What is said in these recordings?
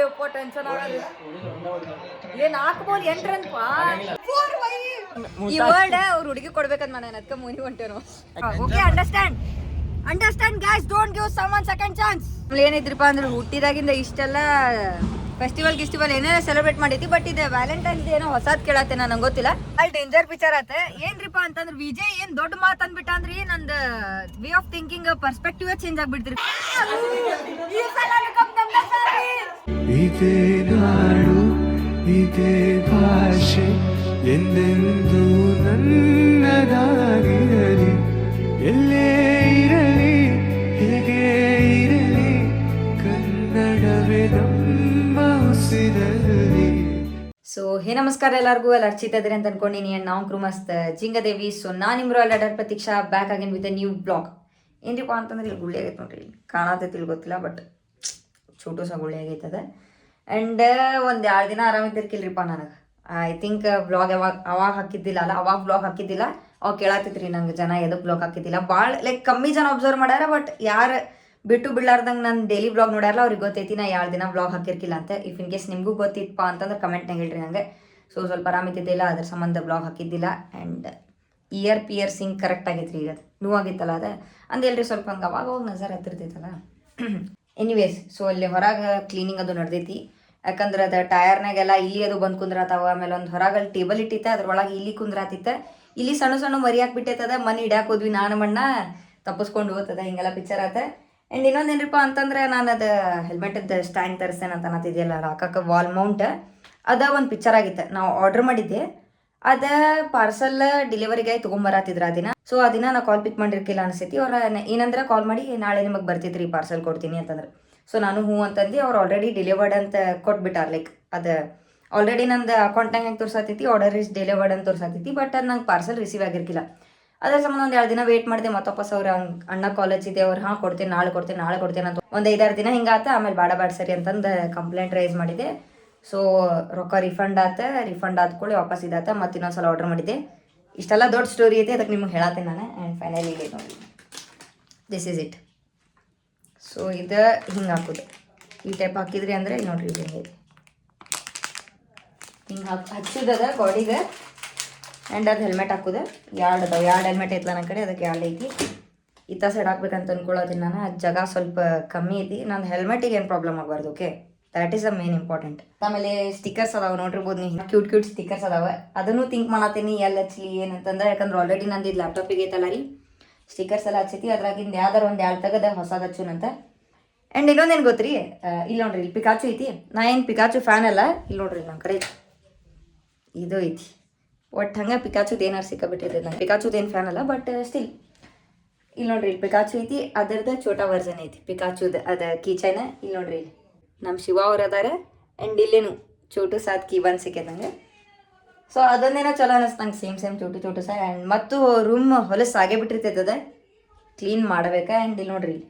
ಇಲ್ಲಪ್ಪ ಟೆನ್ಷನ್ ಆಗೋದು ಏನ್ ಹಾಕ್ಬೋದು ಎಂಟ್ರನ್ಪ ಈ ವರ್ಡ್ ಅವ್ರ ಹುಡುಗಿ ಕೊಡ್ಬೇಕಂತ ನಾನು ಅದಕ್ಕೆ ಮುನಿ ಹೊಂಟೇನು okay understand guys don't give someone second chance ಏನಿದ್ರಪ್ಪ ಅಂದ್ರೆ ಹುಟ್ಟಿದಾಗಿಂದ ಇಷ್ಟೆಲ್ಲ ಫೆಸ್ಟಿವಲ್ ಏನೇ ಸೆಲೆಬ್ರೇಟ್ ಮಾಡಿದ್ವಿ ಬಟ್ ಇದೆ ವ್ಯಾಲೆಂಟೈನ್ಸ್ ಏನೋ ಹೊಸದ್ ಕೇಳತ್ತೆ ನಂಗೆ ಗೊತ್ತಿಲ್ಲ ಅಲ್ಲಿ ಡೇಂಜರ್ ಪಿಕ್ಚರ್ ಆತ ಏನ್ರಿಪ್ಪ ಅಂತಂದ್ರೆ ವಿಜಯ್ ಏನ್ ದೊಡ್ಡ ಮಾತು ಅಂದ್ಬಿಟ್ಟ ಅಂದ್ರೆ ನಂದು way of thinking perspective change ಆಗ್ಬಿಡ್ತೀರಿ ಇದೇ ನಾಡು ಇದೇ ಭಾಷೆ ಎಂದೆಂದು ನನ್ನದಾಗಿರಲಿ ಎಲ್ಲೇ ಇರಲಿ ಹೇಗೆ ಇರಲಿ ಕನ್ನಡವೇ ನಮ್ಮ ಉಸಿರಲ್ಲಿ. ಸೊ ಹೇ ನಮಸ್ಕಾರ ಎಲ್ಲರಿಗೂ ಎಲ್ಲ ಅರ್ಚಿತಿದ್ರಿ ಅಂತ ಅನ್ಕೊಂಡಿನಿ ಅಂಡ್ ನಾವು ಮಸ್ತ್ ಜಿಂಗದೇವಿ. ಸೊ ನಾನು ನಿಮ್ರು ಅಲ್ಲಡರ್ Pratiksha back again with a new blog. ಏನ್ರಿಪ್ಪ ಅಂತಂದ್ರೆ ಇಲ್ಲಿ ಗುಳ್ಳಿ ಆಗೈತೆ ನೋಡ್ರಿ, ಕಾಣತೈತಿ ಗೊತ್ತಿಲ್ಲ ಬಟ್ ಚೋಟು ಸಹ ಗುಳ್ಳಿ ಆಗೈತದ. ಆ್ಯಂಡ್ ಒಂದು 2 ದಿನ ಆರಾಮಿದ್ದಿರ್ಕಿಲ್ರಿಪ್ಪ ನನಗೆ. ಐ ಥಿಂಕ್ ಬ್ಲಾಗ್ ಅವಾಗ ಹಾಕಿದ್ದಿಲ್ಲ ಅಲ್ಲ, ಅವಾಗ ಬ್ಲಾಗ್ ಹಾಕಿದ್ದಿಲ್ಲ, ಅವಾಗ ಕೇಳತ್ತಿದ್ರಿ ನಂಗೆ ಜನ ಎದಕ್ಕೆ ಬ್ಲಾಗ್ ಹಾಕಿದ್ದಿಲ್ಲ. ಭಾಳ ಲೈಕ್ ಕಮ್ಮಿ ಜನ ಅಬ್ಸರ್ವ್ ಮಾಡ್ಯಾರ, ಬಟ್ ಯಾರು ಬಿಟ್ಟು ಬಿಡ್ಲಾರ್ದಂಗೆ ನಾನು ಡೈಲಿ ಬ್ಲಾಗ್ ನೋಡ್ಯಾರಲ್ಲ ಅವ್ರಿಗೆ ಗೊತ್ತೈತಿ ನಾ 2 ದಿನ ಬ್ಲಾಗ್ ಹಾಕಿರ್ಕಿಲ್ಲ ಅಂತ. ಇಫ್ ಇನ್ ಕೇಸ್ ನಿಮಗೂ ಗೊತ್ತಿತ್ತಪ್ಪ ಅಂತಂದ್ರೆ ಕಮೆಂಟ್ನಾಗ ಹೇಳ್ರಿ ನನಗೆ. ಸೊ ಸ್ವಲ್ಪ ಆರಾಮಿದ್ದಿದ್ದಿಲ್ಲ, ಅದ್ರ ಸಂಬಂಧ ಬ್ಲಾಗ್ ಹಾಕಿದ್ದಿಲ್ಲ. ಆ್ಯಂಡ್ ಪಿಯರ್ಸಿಂಗ್ ಕರೆಕ್ಟ್ ಆಗೈತ್ರಿ, ಈಗ ನೋವಾಗಿತ್ತಲ್ಲ ಅದು ಅಂದೇಳ್ರಿ ಸ್ವಲ್ಪ ಹಂಗೆ ಅವಾಗ ಹೋಗಿ ನಜರ್ ಹತ್ತಿರ್ತೈತಲ್ಲ. ಎನಿವೇಸ್ ಸೊ ಅಲ್ಲಿ ಹೊರಗೆ ಕ್ಲೀನಿಂಗ್ ಅದು ನಡೆದೈತಿ. ಯಾಕಂದ್ರೆ ಅದು ಟಯರ್ನಾಗೆಲ್ಲ ಇಲ್ಲಿ ಅದು ಬಂದು ಕುಂದ್ರಾತಾವ. ಆಮೇಲೆ ಒಂದು ಹೊರಗಲ್ಲಿ ಟೇಬಲ್ ಇಟ್ಟಿತ್ತ, ಅದ್ರೊಳಗೆ ಇಲ್ಲಿ ಕುಂದ್ರಾತಿತ್ತ. ಇಲ್ಲಿ ಸಣ್ಣ ಸಣ್ಣ ಮರಿ ಹಾಕ್ಬಿಟ್ಟೈತದ. ಮನೆ ಹಿಡ್ಯಾಕೆ ಹೋದ್ವಿ, ನಾನು ಮಣ್ಣ ತಪ್ಪಿಸ್ಕೊಂಡು ಹೋಗ್ತದ, ಹಿಂಗೆಲ್ಲ ಪಿಕ್ಚರ್ ಆತ. ಆ್ಯಂಡ್ ಇನ್ನೊಂದೇನ್ರಿಪ್ಪ ಅಂತಂದ್ರೆ ನಾನು ಅದು ಹೆಲ್ಮೆಟದ್ದು ಸ್ಟ್ಯಾಂಡ್ ತರಿಸ್ತೇನೆ ಅಂತ ಅನ್ನತ್ತಿದೆಯಲ್ಲ ಹಾಕಕ್ಕೆ ವಾಲ್ ಮೌಂಟ್, ಅದ ಒಂದು ಪಿಕ್ಚರ್ ಆಗಿತ್ತು. ನಾವು ಆರ್ಡ್ರ್ ಮಾಡಿದ್ದೆ, ಅದ ಪಾರ್ಸಲ್ ಡೆಲಿವರಿಗೆ ತೊಗೊಂಬರತ್ತಿದ್ರು ಆ ದಿನ. ಸೊ ಆ ದಿನ ನಾ ಕಾಲ್ ಪಿಕ್ ಮಾಡಿರ್ಕಿಲ್ಲ ಅನಿಸ್ತೈತಿ. ಅವ್ರ ಏನಂದ್ರೆ ಕಾಲ್ ಮಾಡಿ ನಾಳೆ ನಿಮಗೆ ಬರ್ತೈತ್ರಿ ಪಾರ್ಸಲ್ ಕೊಡ್ತೀನಿ ಅಂತಂದ್ರೆ. ಸೊ ನಾನು ಹ್ಞೂ ಅಂತಂದು ಅವ್ರು ಆಲ್ರೆಡಿ ಡೆಲಿವರ್ಡ್ ಅಂತ ಕೊಟ್ಬಿಟ್ಟಾರ. ಲೈಕ್ ಅದು ಆಲ್ರೆಡಿ ನಂದು ಅಕೌಂಟ್ನಾಗ ಹೆಂಗೆ ತೋರ್ಸತ್ತೈತಿ ಆರ್ಡರ್ ಇಸ್ ಡೆಲಿವರ್ಡ್ ಅಂತ ತೋರ್ಸತ್ತೈತಿ, ಬಟ್ ಅದು ನಂಗೆ ಪಾರ್ಸಲ್ ರಿಸೀವ್ ಆಗಿರ್ಕಿಲ್ಲ. ಅದ್ರ ಸಂಬಂಧ ಒಂದು 2 ದಿನ ವೇಟ್ ಮಾಡಿದೆ. ಮತ್ತೊಪ್ಪಸ್ ಅವ್ರು ಅಣ್ಣ ಕಾಲೇಜ್ ಇದೆ, ಅವ್ರು ಹಾಂ ಕೊಡ್ತೀನಿ ನಾಳೆ ಕೊಡ್ತೀನಿ ಅಂತ ಒಂದು 5-6 ದಿನ ಹಿಂಗಾತ. ಆಮೇಲೆ ಬಾಡ ಸರಿ ಅಂತಂದು ಕಂಪ್ಲೇಂಟ್ ರೈಸ್ ಮಾಡಿದೆ. ಸೊ ರೊಕ್ಕ ರಿಫಂಡ್ ಆದ್ಕೊಳ್ಳಿ ವಾಪಸ್ ಇದಾತ. ಮತ್ತು ಇನ್ನೊಂದ್ಸಲ ಆರ್ಡರ್ ಮಾಡಿದ್ದೆ. ಇಷ್ಟೆಲ್ಲ ದೊಡ್ಡ ಸ್ಟೋರಿ ಐತೆ, ಅದಕ್ಕೆ ನಿಮ್ಗೆ ಹೇಳತ್ತೇನೆ ನಾನು. ಆ್ಯಂಡ್ ಫೈನಲಿ ಇದೆ ನೋಡಿ, ದಿಸ್ ಈಸ್ ಇಟ್. ಸೊ ಇದು ಹಿಂಗೆ ಹಾಕೋದು, ಈ ಟೈಪ್ ಹಾಕಿದ್ರಿ ಅಂದರೆ ಇಲ್ಲಿ ನೋಡ್ರಿ ಇದು ಹಿಂಗೆ ಹಿಂಗೆ ಹಚ್ಚಿದದ ಬಾಡಿಗೆ. ಆ್ಯಂಡ್ ಅದು ಹೆಲ್ಮೆಟ್ ಹಾಕೋದು 2 ಅದಾವೆ. 2 ಹೆಲ್ಮೆಟ್ ಐತಲ್ಲ ನನ್ನ ಕಡೆ, ಅದಕ್ಕೆ 2 ಐತಿ. ಇತ್ತ ಸೈಡ್ ಹಾಕ್ಬೇಕಂತ ಅನ್ಕೊಳ್ಳೋದಿಲ್ಲ ನಾನು. ಅದು ಜಾಗ ಸ್ವಲ್ಪ ಕಮ್ಮಿ ಐತಿ. ನನ್ನ ಹೆಲ್ಮೆಟಿಗೆ ಏನು ಪ್ರಾಬ್ಲಮ್ ಆಗಬಾರ್ದು. Okay, that is the main important. ಆಮೇಲೆ ಸ್ಟಿಕ್ಕರ್ಸ್ ಅದಾವೆ ನೋಡಿರ್ಬೋದು ನೀವು, ಕ್ಯೂಟ್ ಸ್ಟಿಕ್ಕರ್ಸ್ ಅದಾವೆ. ಅದನ್ನು ಥಿಂಕ್ ಮಾಡತ್ತೀನಿ ಎಲ್ಲಿ ಹಚ್ಚಲಿ ಏನಂತಂದ್ರೆ. ಯಾಕಂದ್ರೆ ಆಲ್ರೆಡಿ ನಂದು ಇದು ಲ್ಯಾಪ್ಟಾಪಿಗೆ ಐತಲ್ಲ ರೀ ಸ್ಟಿಕ್ಕರ್ಸ್ ಎಲ್ಲ ಹಚ್ಚೈತಿ. ಅದ್ರಾಗಿಂದ ಯಾವ್ದಾರು ಒಂದು 2 ತೆಗದ ಹೊಸದು ಹಚ್ಚುನಂತ. ಆ್ಯಂಡ್ ಇನ್ನೊಂದೇನು ಗೊತ್ತ್ರಿ, ಇಲ್ಲಿ ನೋಡ್ರಿ ಇಲ್ಲಿ ಪಿಕಾಚು ಐತಿ. ನಾ ಏನು ಪಿಕಾಚು ಫ್ಯಾನ್ ಅಲ್ಲ. ಇಲ್ಲಿ ನೋಡ್ರಿ ನನ್ನ ಕಡೆ ಇದು ಐತಿ. ಒಟ್ಟು ಹಂಗೆ ಪಿಕಾಚುದು ಏನಾರು ಸಿಕ್ಕಾಬಿಟ್ಟಿದೆ. ನಂಗೆ ಪಿಕಾಚುದು ಏನು ಫ್ಯಾನ್ ಅಲ್ಲ, ಬಟ್ ಸ್ಟಿಲ್ ಇಲ್ಲಿ ನೋಡ್ರಿ ಇಲ್ಲಿ ಪಿಕಾಚು ಐತಿ. ಅದರದ್ದು ಛೋಟಾ ವರ್ಜನ್ ಐತಿ ಪಿಕಾಚುದು, ಅದು ಕೀಚೈನ. ಇಲ್ಲಿ ನೋಡ್ರಿ ಇಲ್ಲಿ ನಮ್ಮ ಶಿವ ಅವ್ರು ಅದಾರೆ. ಆ್ಯಂಡ್ ಇಲ್ಲೇನು ಚೋಟು ಸಾತ್ ಕೀ ಬಂದು ಸಿಕ್ಕೈತಂಗೆ. ಸೊ ಅದೊಂದೇನೋ ಚಲೋ ಅನ್ನಿಸ್ತು ನಂಗೆ. ಸೇಮ್ ಚೋಟು ಸಹ. ಆ್ಯಂಡ್ ಮತ್ತು ರೂಮ್ ಹೊಲಸು ಆಗೇ ಬಿಟ್ಟಿರ್ತೈತದ, ಕ್ಲೀನ್ ಮಾಡಬೇಕಾ. ಆ್ಯಂಡ್ ಇಲ್ಲಿ ನೋಡ್ರಿ ಇಲ್ಲಿ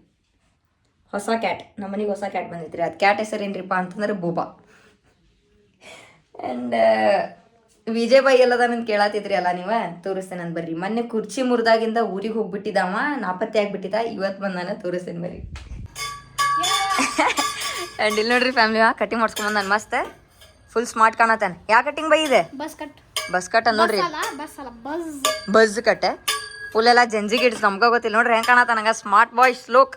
ಹೊಸ ಕ್ಯಾಟ್, ನಮ್ಮ ಮನೆಗೆ ಹೊಸ ಕ್ಯಾಟ್ ಬಂದೈತ್ರಿ. ಅದು ಕ್ಯಾಟ್ ಹೆಸರು ಏನ್ರಿಪ್ಪ ಅಂತಂದ್ರೆ ಬೋಬಾ. ಆ್ಯಂಡ್ ವಿಜಯ್ ಬೈ ಎಲ್ಲದ ನನ್ ಕೇಳತ್ತಿದ್ರಿ ಅಲ್ಲ ನೀವು, ತೋರಿಸ್ತೇನೆ ನಾನು ಬರ್ರಿ. ಮೊನ್ನೆ ಕುರ್ಚಿ ಮುರಿದಾಗಿಂದ ಊರಿಗೆ ಹೋಗ್ಬಿಟ್ಟಿದ್ದವ, ನಾಪತ್ತೆ ಆಗಿಬಿಟ್ಟಿದ್ದ. ಇವತ್ತು ಬಂದಾನ, ತೋರಿಸ್ತೇನೆ ಬರ್ರಿ. ಆ್ಯಂಡ್ ಇಲ್ಲಿ ನೋಡ್ರಿ ಫ್ಯಾಮಿಲಿ ಕಟಿಂಗ್ ಮಾಡ್ಸ್ಕೊಂಬಂದು ನಾನು ಮಸ್ತ್ ಫುಲ್ ಸ್ಮಾರ್ಟ್ ಕಾಣತ್ತಾನೆ. ಯಾವ ಕಟಿಂಗ್ ಬೈ ಇದೆ? ಬಸ್ ಕಟ್ ನೋಡ್ರಿ, ಬಸ್ ಕಟ್ ಫುಲ್ ಎಲ್ಲ ಜಂಜಿ ಗಿಡ್ಸ್. ನಮ್ಗೆ ಗೊತ್ತಿಲ್ಲ ನೋಡ್ರಿ ಹೆಂಗೆ ಕಾಣತ್ತ ನಂಗೆ ಸ್ಮಾರ್ಟ್ ಬಾಯ್ಸ್ ಲುಕ್.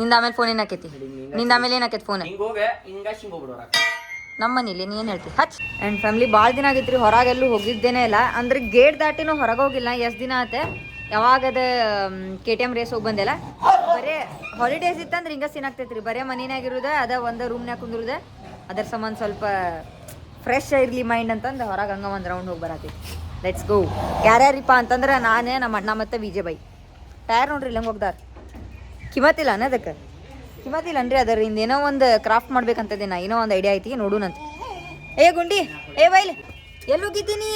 ನಿಂದ ಆಮೇಲೆ ಫೋನ್ ಏನಾಕೈತಿ? ನಿಂದ ಆಮೇಲೆ ಏನಾಕೈತಿ ಫೋನ್? ನಮ್ಮ ಮನೇಲಿ ನೀ ಏನು ಹೇಳ್ತಿ ಹಚ್. ಆ್ಯಂಡ್ ಫ್ಯಾಮಿಲಿ ಭಾಳ ದಿನ ಆಗೈತ್ರಿ ಹೊರಗೆಲ್ಲೂ ಹೋಗಿದ್ದೇನೆ ಇಲ್ಲ. ಅಂದ್ರೆ ಗೇಟ್ ದಾಟಿನೂ ಹೊರಗೆ ಹೋಗಿಲ್ಲ. ಎಷ್ಟು ದಿನ ಆತ. ಯಾವಾಗದ KTM ರೇಸ್ ಹೋಗಿ ಬಂದೆಲ್ಲ. ಬರೇ ಹಾಲಿಡೇಸ್ ಇತ್ತಂದ್ರೆ ಹಿಂಗೆ ಸೀನ್ ಆಗ್ತೈತ್ರಿ. ಬರೇ ಮನೆಯಾಗಿರೋದು ಅದ ಒಂದು ರೂಮ್ನಾಗ ಕುಂದಿರೋದು. ಅದ್ರ ಸಂಬಂಧ ಸ್ವಲ್ಪ ಫ್ರೆಶ್ ಇರಲಿ ಮೈಂಡ್ ಅಂತಂದು ಹೊರಗೆ ಹಂಗೆ ಒಂದು ರೌಂಡ್ ಹೋಗಿ ಬರತ್ತೈತಿ. Let's go. ಯಾರ್ಯಾರಿಪ್ಪ ಅಂತಂದ್ರೆ ನಾನೇ, ನಮ್ಮ ಅಣ್ಣ ಮತ್ತು ವಿಜಯ್ ಬೈ. ಟಯರ್ ನೋಡ್ರಿ ಇಲ್ಲಂಗೆ ಹೋಗ್ದಾರ. ಕಿಮ್ಮತ್ತಿಲ್ಲ ಅದಕ್ಕೆ ಕಿಮ್ಮತ್ತಿಲ್ಲನ್ರಿ. ಅದರ ಏನೋ ಒಂದು ಕ್ರಾಫ್ಟ್ ಮಾಡ್ಬೇಕಂತದೆ. ನಾ ಏನೋ ಒಂದು ಐಡಿಯಾ ಐತಿ, ನೋಡೋಣಂತ. ಏ ಗುಂಡಿ, ಏ ಬೈಲ್ ಎಲ್ಲಿ ಹೋಗಿದ್ದೀನಿ?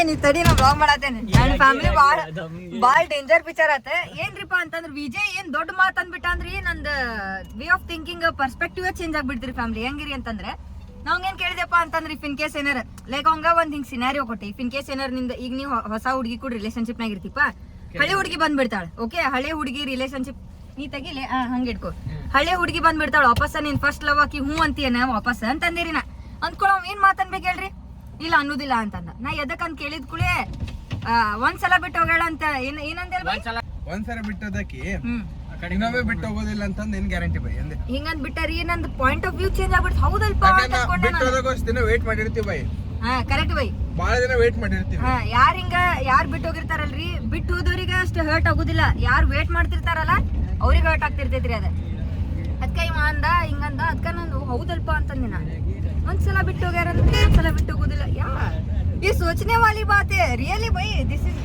ನೀ ತಡಿ, ನಾ ಬ್ಲಾಗ್ ಮಾಡತ್ತೇನೆ. ನನ್ನ ಫ್ಯಾಮಿಲಿ ಭಾಳ ಡೇಂಜರ್ ಪಿಕ್ಚರ್ ಆತ. ಏನ್ರಿಪ್ಪ ಅಂತಂದ್ರೆ ವಿಜಯ್ ಏನ್ ದೊಡ್ಡ ಮಾತು ಅಂದ್ಬಿಟ್ಟ ಅಂದ್ರೆ ನಂದು way of thinking perspective change ಆಗ್ಬಿಡ್ತೀರಿ ಫ್ಯಾಮಿಲಿ. ಹೆಂಗಿರಿ ಅಂತಂದ್ರೆ ನಾವೇನ್ ಕೇಳಿದೆಪ್ಪ ಅಂತಂದ್ರೆ ಇಫ್ ಇನ್ ಕೇಸ್ ಏನಾರ ಲೈಕ್ ಅವಂಗ ಒಂದ್ ಹಿಂಗ್ ಸಿನಾರಿಯೋ ಕೊಟ್ಟೆ ಇಫ್ ಇನ್ ಕೇಸ್ ಏನಾರ ನಿಂದ ಈಗ ನೀವು ಹೊಸ ಹುಡುಗಿ ಕೂಡ ರಿಲೇಶನ್ಶಿಪ್ ನಾಗ ಇರ್ತಿಪ್ಪ ಹಳೆ ಹುಡುಗಿ ಬಂದ್ಬಿಡ್ತಾಳ ಓಕೆ ಹಳೆ ಹುಡುಗಿ ರಿಲೇಶನ್ಶಿಪ್ ನೀ ತೆಗಿಲೆ ಹಂಗ ಇಟ್ಕೋ ಹಳೆ ಹುಡುಗಿ ಬಂದ್ಬಿಡ್ತಾಳ ವಾಪಸ್ ನೀನ್ ಫಸ್ಟ್ ಲವ್ ಆಕಿ ಹೂ ಅಂತೀಯನ ವಾಪಸ್ ಅಂತಂದಿರಿ ನಾ ಅಂದ್ಕೊಳ ಏನ್ ಮಾತನ್ಬೇಕು ಹೇಳ್ರಿ ಇಲ್ಲ ಅನ್ನೋದಿಲ್ಲ ಅಂತಂದ ನಾ ಎದಕ್ಕಂತ ಕೇಳಿದ್ ಕೂಡಲೇ ಒಂದ್ಸಲ ಬಿಟ್ಟು ಹೋಗ್ಯಾಳ ಅಂತ ಏನಂದ ಒಂದ್ಸಲ ಬಿಟ್ಟೋದಕ್ಕೆ ಇನ್ನೊಮ್ಮೆ ಬಿಟ್ಟು ಹೋಗೋದಿಲ್ಲ ಅಂತಂದ್ ಏನ್ ಗ್ಯಾರಂಟಿ ಬೈ ಅಂದೆ ಹಿಂಗಂದ್ ಬಿಟ್ಟಾರಿ ನಂದು ಪಾಯಿಂಟ್ ಆಫ್ ವ್ಯೂ ಚೇಂಜ್ ಆಗ್ಬಿಡ್ತು ಹೌದಲ್ಪ ಬಿಟ್ಟು ಹೋಗೋಷ್ಟು ದಿನ ವೇಟ್ ಮಾಡಿರ್ತೀವಿ ಬೈ ಹಾ ಕರೆಕ್ಟ್ ಬೈ ಬಹಳ ದಿನ ವೇಟ್ ಮಾಡಿರ್ತೀವಿ ಹಾ ಯಾರ್ ಬಿಟ್ಟು ಹೋಗಿರ್ತಾರಲ್ರಿ ಬಿಟ್ಟು ಹೋದವ್ರಿಗೆ ಅಷ್ಟು ಹರ್ಟ್ ಆಗುದಿಲ್ಲ ಯಾರು ವೇಟ್ ಮಾಡ್ತಿರ್ತಾರಲ್ಲ ಅವ್ರಿಗೆ ಹರ್ಟ್ ಆಗ್ತಿರ್ತೈತ್ರಿ ಅದ ಅದ್ಕ ಇವ ಅಂದ ಹಿಂಗಂದ ಅದ್ಕ ನಾನು ಹೌದಲ್ಪ ಅಂತಂದಿನ ಒಂದ್ಸಲ ಬಿಟ್ಟು ಹೋಗ್ಯಾರ ಒಂದ್ಸಲ ಬಿಟ್ಟು ಹೋಗುದಿಲ್ಲ ಈ ಸೋಚನೆ ವಾಲಿ ಬಾತೆ ರಿಯಲಿ ಬೈ ದಿಸ್ ಇಸ್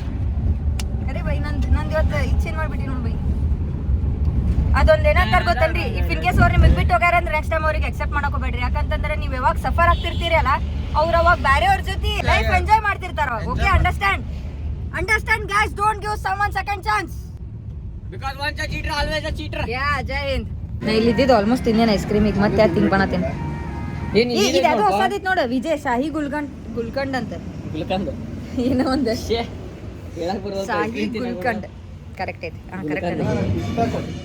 ಅರೆ ಬೈ ನಂದ್ ಇವತ್ತು ಇಚ್ಛೆ ಮಾಡ್ಬಿಟ್ಟಿ ನೋಡ್ ಬೈ ಅದೊಂದ್ ಏನಂತಾರ ಗೊತ್ತಲ್ರಿ ಇಫ್ ಇನ್ ಕೇಸ್ ಅವ್ರು ನಿಮಗೆ ಬಿಟ್ಟು ಹೋಗ್ಯಾರ ಅಂದ್ರೆ ನೆಕ್ಸ್ಟ್ ಟೈಮ್ ಅವ್ರಿಗೆ ಅಕ್ಸೆಪ್ಟ್ ಮಾಡಕ್ ಹೋಗ್ಬೇಡ್ರಿ ಯಾಕಂತಂದ್ರೆ ನೀವ್ ಯಾವಾಗ ಸಫರ್ ಆಗ್ತಿರ್ತೀರಿ ಅಲ್ಲ ಅವ್ರ ಅವಾಗ ಬೇರೆಯವ್ರ ಜೊತೆ ಲೈಫ್ ಎಂಜಾಯ್ ಮಾಡ್ತಿರ್ತಾರ okay understand guys don't give someone second chance because once a cheater always a cheater ಯಾ ಜೈ ಹಿಂದ್ ನಾ ಇಲ್ಲಿ ಇದ್ದಿದ್ದು ಆಲ್ಮೋಸ್ಟ್ ತಿಂದೇನೆ ಐಸ್ ಕ್ರೀಮ್ ಈಗ ಮತ್ತೆ ಯಾಕೆ ತಿಂಗ್ ಬಣತೇನೆ ಇದು ಅದು ಹೊಸದಿತ್ತು ನೋಡು ವಿಜಯ್ ಶಾಹಿ ಗುಲ್ಕಂಡ್ ಅಂತ ಗುಲ್ಕಂದ್ ಏನೋ ಒಂದು ಶೇ ಹೇಳಕ್ ಬರೋದು ಶಾಹಿ ಗುಲ್ಕಂಡ್ ಕರೆಕ್ಟ್ ಐತಿ ಕರೆಕ್ಟ್ ಐತಿ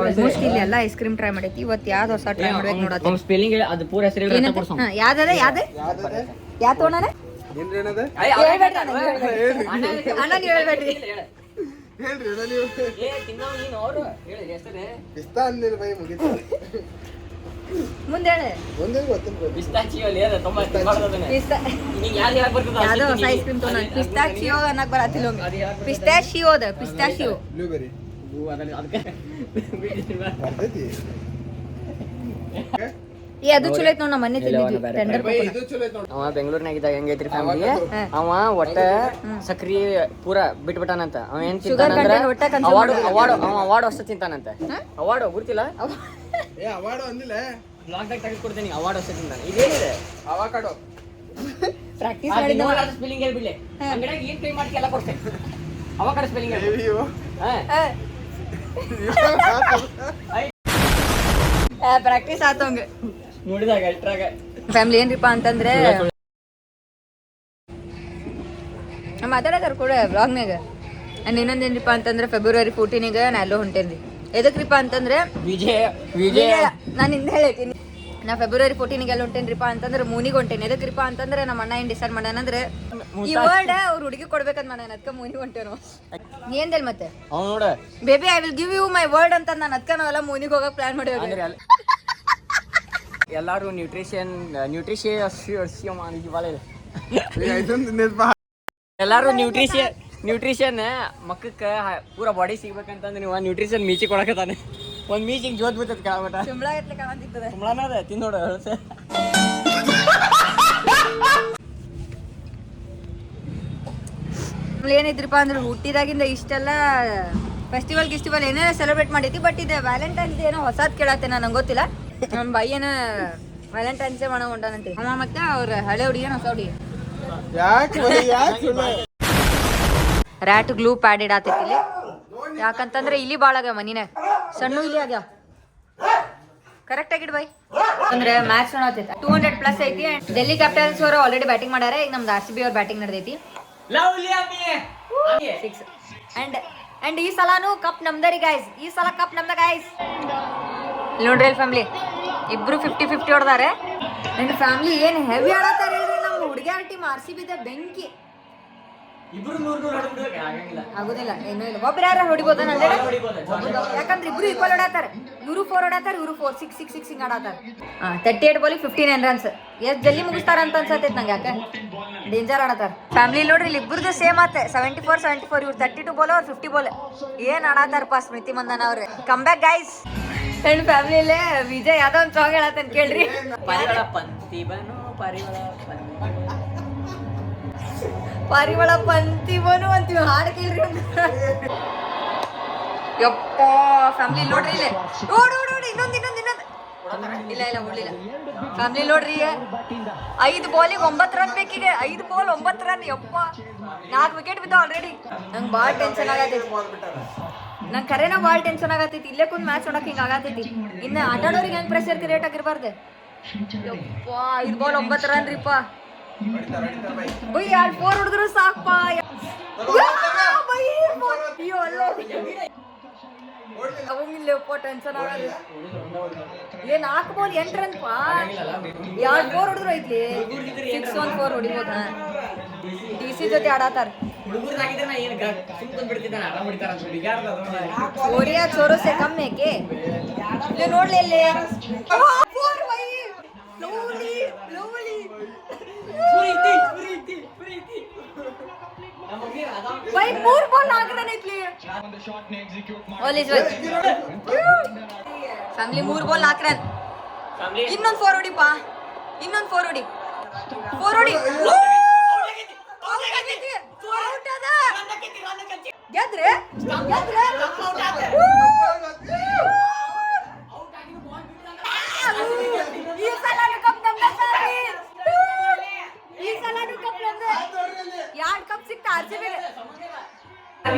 ಆಲ್ಮೋಸ್ಟ್ ಇಲ್ಲಿ ಎಲ್ಲ ಐಸ್ ಕ್ರೀಮ್ ಟ್ರೈ ಮಾಡೈತಿ ಇವತ್ತು ಯಾವ್ದು ಹೊಸ ಟ್ರೈ ಮಾಡ್ಬೇಕು ನೋಡತ್ತೆ ಸ್ಪೆಲ್ಲಿಂಗ್ ಅದು ಪೂರ ಹೆಸರು ಹೇಳಿ ಕೊಡ್ಸೋಣ ಯಾವ್ದದ ಯಾವ ತೋಣನ ಏನ್ರೇನದ ಹೇಳ್ಬೇಡ್ರಿ ಅಣ್ಣ ನೀವು ಹೇಳ್ಬೇಡ್ರಿ ಹೇಳ್ರಿ ನೀವು ಏ ತಿನ್ನೋ ನೀನು ಅವರು ಹೇಳಿ ಹೆಸರು ಇಷ್ಟ ಅಂದಿಲ್ಲ ಬೈ ಮುಗಿತು ಮುಂದೆ ಹೇಳಿ ಒಂದೇ ಗೊತ್ತಿಲ್ಲ ಪಿಸ್ತಾಚಿಯೋ ಲೇದ ತುಂಬಾ ತಿನ್ನೋದನೆ ನೀ ಯಾರು ಹೇಳಕ್ ಬರ್ತದ ಯಾವ್ದೋ ಹೊಸ ಐಸ್ ಕ್ರೀಮ್ ತೋಣ ಪಿಸ್ತಾಚಿಯೋ ಅನ್ನಕ್ ಬರತ್ತಿಲ್ಲ ಪಿಸ್ತಾಚಿಯೋ ಬ್ಲೂಬೆರಿ ಅದಕ್ಕೆ ಬರ್ತೈತಿ ಅದು ಚಲೋ ಐತ್ ನೋಡ್ ನಾ ಮೊನ್ನೆ ತಿಂದಿದ್ವಿ ಟೆಂಡರ್ ಬೈ ಇದು ಚಲೋ ಐತ್ ನೋಡು ಅವ ಬೆಂಗಳೂರಿನಾಗಿದ್ದಾಗ ಹೆಂಗೈತ್ರಿ ಫ್ಯಾಮಿಲಿ ಅವ ಒಟ್ಟ ಸಕ್ರಿ ಪೂರ ಬಿಟ್ಬಿಟ್ಟಾನಂತ ಅವ ಏನ್ ತಿಂತಾನಂದ್ರ ಅವಾರ್ಡ್ ಅಷ್ಟ ತಿಂತಾನಂತ ಅವಾರ್ಡ್ ಗುರ್ತಿಲ್ಲ ಏ ಅವಾರ್ಡ್ ಅಂದಿಲ್ಲ ಬ್ಲಾಗ್ದಾಗ ತೆಗೆದುಕೊಡ್ತೀನಿ ಅವಾರ್ಡ್ ಅಷ್ಟ ತಿಂತಾನ ಇದೇನಿದೆ ಅವಾಕಾಡೋ ಪ್ರಾಕ್ಟೀಸ್ ಮಾಡಿದ ಸ್ಪೆಲ್ಲಿಂಗ್ ಹೇಳ್ಬಿಡ್ಲಿ ಅಂಗಡಿಯಾಗ ಏನ್ ಪೇ ಮಾಡ್ತಿ ಎಲ್ಲ ಕೊಡ್ತೇನೆ ಅವಾರ್ಡ್ ಸ್ಪೆಲ್ಲಿಂಗ್ ಅಯ್ಯೋ ಪ್ರಾಕ್ಟೀಸ್ ಆತಂಗ ನೋಡಿದಾಗ ಅಲ್ಟ್ರಾಗ ಫ್ಯಾಮಿಲಿ ಏನ್ರಿಪ್ಪ ಅಂತಂದ್ರೆ ಮಾತಾಡತಾರ ಕೂಡ ವ್ಲಾಗ್ನಾಗ ಅಂಡ್ ಇನ್ನೊಂದೇನ್ರಿಪ್ಪ ಅಂತಂದ್ರೆ ಫೆಬ್ರವರಿ 14ಗೆ ನಾ ಎಲ್ಲೋ ಹೊಂಟೇನ್ರಿ ಎದಕ್ರಿಪ್ಪ ಅಂತಂದ್ರೆ ವಿಜಯ ನಾನು ಹಿಂದೆ ಹೇಳೀನಿ ನಾ ಫೆಬ್ರವರಿ 14ಗೆ ಎಲ್ಲ ಹೊಂಟೇನ್ರಿಪ್ಪ ಅಂತಂದ್ರೆ ಮೂನಿಗೆ ಹೊಂಟೇನಿ ಎದಕ್ರಿಪ್ಪ ಅಂತಂದ್ರೆ ನಮ್ಮ ಅಣ್ಣ ಏನ್ ಡಿಸೈಡ್ ಮಾಡ್ಯಾನಂದ್ರೆ ಈ ವರ್ಡ್ ಅವ್ರ ಹುಡುಗಿ ಕೊಡ್ಬೇಕಂತ ಮಾಡ್ಯಾನ ಅದಕ್ಕೆ ಮೂನಿಗೆ ಹೊಂಟೇನು ಏನ್ದಲ್ ಮತ್ತೆ ಅವ್ ನೋಡ baby I will give you my word ಅಂತ ನಾನು ಅದಕ್ಕೆ ನಾವೆಲ್ಲ ಮೂನಿಗೆ ಹೋಗಕ್ ಪ್ಲಾನ್ ಮಾಡಿದ್ವಿ ಎಲ್ಲಾರು ಎಲ್ಲಾರು ನ್ಯೂಟ್ರಿಷನ್ ಮಕ್ಕಕ್ಕ ಪೂರಾ ಬಾಡಿ ಸಿಗ್ಬೇಕಂತಂದ್ರೆ ನೀವು ನ್ಯೂಟ್ರಿಷನ್ ಮೀಚಿ ಕೊಡಕತ್ತಾನೆ ಒಂದ್ ಮೀಚಿಗೆ ಜೋತ್ ಬಿತ್ತದ ಕೆಳಮಟ ಶಿಮ್ಲಾ ಎತ್ಲೆ ಕಾಣಂತಿರ್ತದೆ ಕುಂಬಳನ ಅದ ತಿನ್ನೋಡು ಹಳಸೆ ಏನಿದ್ರಪ್ಪ ಅಂದ್ರೆ ಹುಟ್ಟಿದಾಗಿಂದ ಇಷ್ಟೆಲ್ಲ ಫೆಸ್ಟಿವಲ್ ಏನೇ ಸೆಲೆಬ್ರೇಟ್ ಮಾಡೈತಿ ಬಟ್ ಇದು ವ್ಯಾಲೆಂಟೈನ್ಸ್ ಏನೋ ಹೊಸದ್ ಕೇಳತ್ತೆ ನಂಗೆ ಗೊತ್ತಿಲ್ಲ ನಮ್ಮ ಬೈ ಏನೋ ವ್ಯಾಲೆಂಟೈನ್ಸ್ ಡೇ ಮಾಡೋ ಹೊಂಟಾನಂತೆ ಅವ ಮತ್ತೆ ಅವ್ರ ಹಳೆ ಹುಡುಗಿ ಹೊಸ ಹುಡುಗಿ ರ್ಯಾಟ್ ಗ್ಲೂ ಪ್ಯಾಡ್ ಇಡಾತೈತಿ ಇಲ್ಲಿ ಯಾಕಂತಂದ್ರೆ ಇಲ್ಲಿ ಭಾಳ ಆಗ್ಯಾವ ಮನಿನಾಗ ಸಣ್ಣ ಇಲ್ಲಿ ಆಗ್ಯಾವ ಕರೆಕ್ಟ್ ಆಗಿಡ್ ಬೈ ಅಂದ್ರೆ ಮ್ಯಾಚ್ ನೋಡತೈತಿ 200+ ಐತಿ ಡೆಲ್ಲಿ ಕ್ಯಾಪಿಟಲ್ಸ್ ಅವರು ಆಲ್ರೆಡಿ ಬ್ಯಾಟಿಂಗ್ ಮಾಡ್ಯಾರ ಈಗ ನಮ್ದು RCB ಅವ್ರ ಬ್ಯಾಟಿಂಗ್ ನಡೆದೈತಿ 6 ಅಂಡ್ ಈ ಸಲಾನು ಕಪ್ ನಮ್ದರಿ ಗೈಸ್ ಈ ಸಲ ಕಪ್ ನಮ್ದ ಗೈಸ್ ನೋಡ್ರಿ ಅಲ್ಲಿ ಫ್ಯಾಮಿಲಿ ಇಬ್ರು 50-50 ಹೊಡೆದಾರೆ ಅಂಡ್ ಫ್ಯಾಮಿಲಿ ಏನ್ ಹೆವಿ ಆಡತ್ತಾರ ಹೇಳ್ರಿ ನಮ್ಮ ಹುಡುಗಿಯರ ಟೀಮ್ RCB ದ ಬೆಂಕಿ ಇಬ್ರು 100 ಆಗುದಿಲ್ಲ ಏನೂ ಇಲ್ಲ ಒಬ್ರು ಯಾರು ಹೊಡಿಬೋದ ಯಾಕಂದ್ರೆ ಇಬ್ರು ಈಕ್ವಲ್ ಹೊಡಾತಾರ ಇವರು 4 ಹೊಡಾತಾರ ಇವರು 4 6 ಹಿಂಗ್ ಆಡಾತಾರ 38 ಬಾಲಿಗೆ 59 ರನ್ಸ್ ಎಷ್ಟ್ ಜಲ್ದಿ ಮುಗಿಸ್ತಾರ ಅಂತ ಅನ್ಸತೈತಿ ನಂಗೆ ಯಾಕೆ ಡೇಂಜರ್ ಆಡತಾರ ಫ್ಯಾಮಿಲಿ ನೋಡ್ರಿ ಇಲ್ಲಿ ಇಬ್ಬರದು ಸೇಮ್ ಆತೆ 74 ಇವ್ರು 32 ಬಾಲ್ ಅವ್ರು 50 ಬಾಲ್ ಏನ್ ಆಡತಾರಪ್ಪ ಸ್ಮೃತಿ ಮಂದನ ಅವ್ರೆ ಕಮ್ ಬ್ಯಾಕ್ ಗೈಸ್ ಅಂಡ್ ಫ್ಯಾಮಿಲಿಲೇ ವಿಜಯ್ ಯಾವ್ದೋ ಒಂದು ಸಾಂಗ್ ಹೇಳತ್ತೇನೆ ಕೇಳ್ರಿ ಪರಿವಳ ಪಂತಿ ಬನು ಪಾರಿವಾಳ ಪಂತಿ ಬನು ಅಂತೀವಿ ಹಾಡು ಕೇಳ್ರಿ ಯಪ್ಪ ಫ್ಯಾಮಿಲಿ ನೋಡ್ರಿ ಇಲ್ಲಿ ನೋಡಿ ಇನ್ನೊಂದು ಇಲ್ಲ ಉಳ್ಳಿಲ್ಲ ಫ್ಯಾಮಿಲಿ ನೋಡ್ರಿ 5 ಬಾಲಿಗೆ 9 ರನ್ ಬೇಕೀಗ 5 ಬಾಲ್ 9 ರನ್ ಯಪ್ಪ 4 ವಿಕೆಟ್ ಬಿದ್ದಾವ ಆಲ್ರೆಡಿ ನಂಗೆ ಭಾಳ ಟೆನ್ಷನ್ ಆಗತೈತಿ ನಂಗೆ ಕರೆನ ಭಾಳ ಟೆನ್ಷನ್ ಆಗತೈತಿ. ಇಲ್ಲೇ ಕುಂದ್ ಮ್ಯಾಚ್ ನೋಡಕ್ ಹಿಂಗೆ ಆಗತೈತಿ. ಇನ್ನು ಆಟ ಆಡೋರಿಗೆ ಹೆಂಗೆ ಪ್ರೆಷರ್ ಕ್ರಿಯೇಟ್ ಆಗಿರ್ಬಾರ್ದು. ಯಪ್ಪಾ 5 ಬಾಲ್ 9 ರನ್ ರೀಪ. ಬೈ 2 4 ಹೊಡೆದ್ರು ಸಾಕಪ್ಪ. ಅಯ್ಯೋ ಅಲ್ಲೋ ಅವಂಗಿಲ್ಲಪ್ಪ ಟೆನ್ಷನ್ ಆಗಲ್ಲ. ಏನ್ 4 ಬಾಲ್ 8 ರನ್ ಪಾ. 2 4 ಹೊಡೆದ್ರು ಐತ್ಲಿ. 6 1 4 ಹೊಡಿಬೋದ. DC ಜೊತೆ ಆಡತಾರ. ಓರಿಯಾ ಚೋರೋ ಸೆ ಕಮ್ ಮೇಕೆ ಇಲ್ಲಿ ನೋಡ್ಲಿ ಇಲ್ಲಿ. ಬೈ 3 ಬಾಲ್ 4 ರನ್ ಐತ್ಲಿ. Family 3 ball 4 run. ಇನ್ನೊಂದು 4 ಹೊಡಿಪ್ಪ. ಇನ್ನೊಂದು 4 ಹೊಡಿ. 4 ಹೊಡಿ. ಗೆದ್ರೆ ಈ ಸಲನು ಕಪ್ ನಮ್ದೆ. ಈ ಸಲನು ಕಪ್ ನಮ್ದೆ. 2 ಕಪ್ ಸಿಕ್ತ RCB ಗೆ.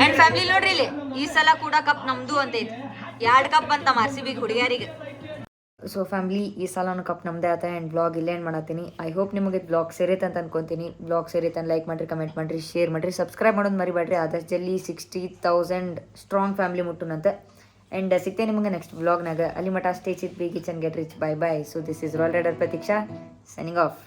ಅಂಡ್ ಫ್ಯಾಮಿಲಿ ನೋಡ್ರಿ ಇಲ್ಲಿ, ಈ ಸಲ ಕೂಡ ಕಪ್ ನಮ್ದು ಅಂತ ಐತಿ. 2 ಕಪ್ ಬಂತ RCB ಹುಡುಗಿಯರಿಗೆ. ಸೊ ಫ್ಯಾಮಿಲಿ, ಈ ಸಲನು ಕಪ್ ನಮ್ದೇ ಆತ. ಆ್ಯಂಡ್ ಬ್ಲಾಗ್ ಇಲ್ಲೇ ಏನು ಮಾಡತ್ತೀನಿ. ಐ ಹೋಪ್ ನಿಮಗೆ ಬ್ಲಾಗ್ ಸೇರೈತೆ ಅಂತ ಅನ್ಕೊಂತೀನಿ. ಬ್ಲಾಗ್ ಸೇರೈತೆ ಲೈಕ್ ಮಾಡಿರಿ, ಕಮೆಂಟ್ ಮಾಡಿರಿ, ಶೇರ್ ಮಾಡಿರಿ, ಸಬ್ಸ್ಕ್ರೈಬ್ ಮಾಡೋದು ಮರಿಬೇಡ್ರಿ. ಆದಷ್ಟು ಜಲ್ದಿ 60,000 ಸ್ಟ್ರಾಂಗ್ ಫ್ಯಾಮಿಲಿ ಮುಟ್ಟುನಂತೆ. ಆ್ಯಂಡ್ ಸಿಗ್ತೇ ನಿಮಗೆ ನೆಕ್ಸ್ಟ್ ಬ್ಲಾಗ್ನಾಗ. ಅಲ್ಲಿ ಮಟ ಸ್ಟೇ ಚಿತ್ be kitchen get rich. Bye bye. So this is ರಾಲ್ ರೈಡರ್ ಪ್ರತೀಕ್ಷಾ ಸೈನಿಂಗ್ ಆಫ್.